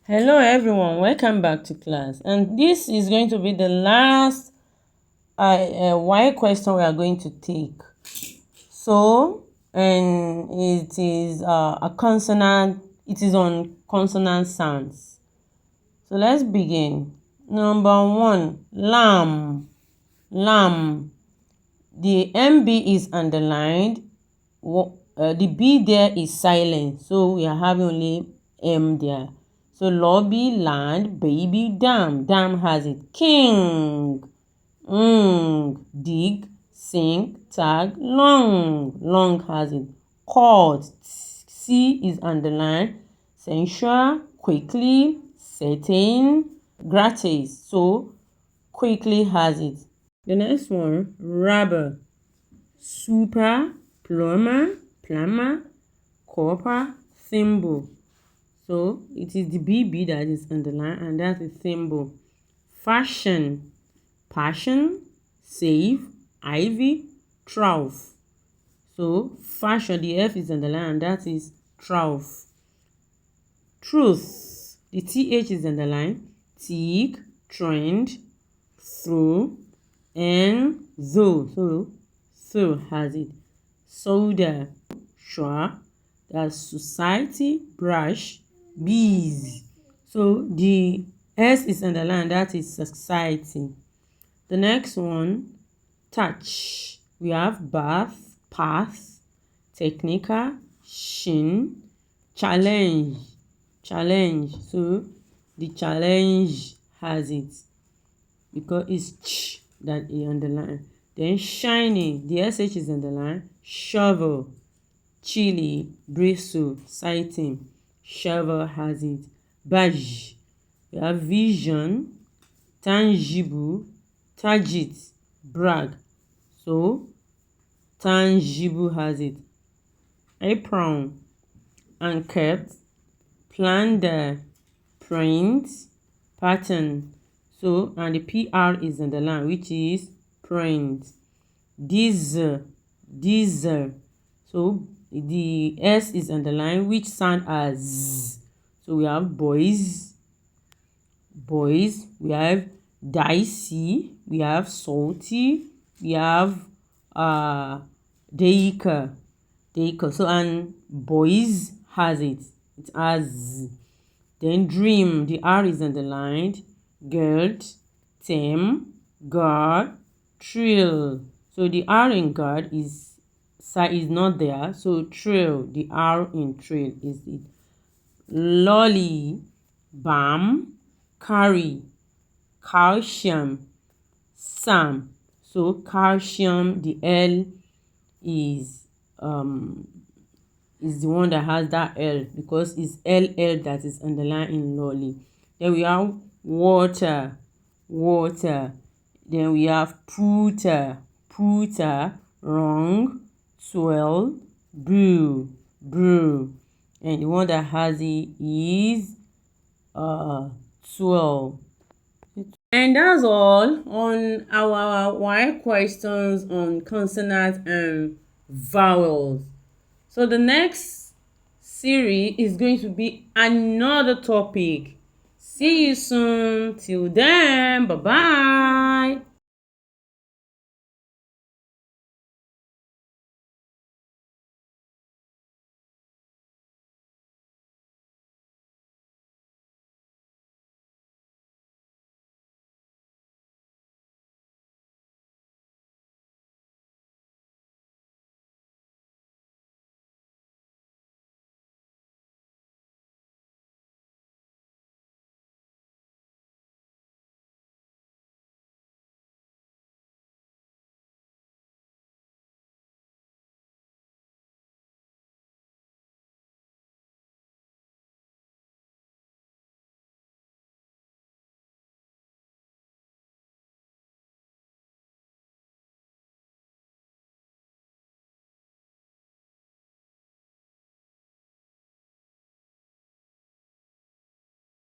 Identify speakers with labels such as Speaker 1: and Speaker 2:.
Speaker 1: Hello everyone, welcome back to class, and this is going to be the last why question we are going to take. So, and it is a consonant, it is on consonant sounds. So let's begin. Number 1, lamb. The MB is underlined, the B there is silent, so we are having only M there. So lobby, land, baby, dam. Dam has it. King. Dig, sing, tag, long. Long has it. Court. C is underlined. Censure, quickly, certain, gratis. So quickly has it. The next one, rubber. Super, plumber, copper, thimble. So it is the BB that is underlined, and that is symbol. Fashion, passion, save, ivy, trough. So fashion, the F is underlined, and that is trough. Truth, the TH is underlined. Tick, trend, through, and though. So has it. Soda, schwa, that's society, brush, bees. So the S is underlined, that is society. The next one, touch. We have bath, path, technical, shin, challenge. So the challenge has it because it's ch that is underlined. Then shiny, the SH is underlined. Shovel, chili, bristle, sighting. Shovel has it. Badge, we have vision, tangible, target, brag. So tangible has it. Apron, anchored, plunder, print, pattern. So and the PR is underlined, which is print. Diesel. So the S is underlined, which sound as Z. So we have boys, we have dicey, we have salty, we have deca. So and boys has it has Z. Then dream, the R is underlined. Gird, tem, guard, trill. So the R in guard is not there, so trill, the R in trill is it. Lolly, balm, carry, calcium, sam. So calcium, the L is the one that has that L because it's LL that is underlined in lolly. Then we have water. Then we have puter, wrong, swell, brew. And the one that has it is swell. And that's all on our why questions on consonants and vowels. So the next series is going to be another topic. See you soon. Till then, bye-bye.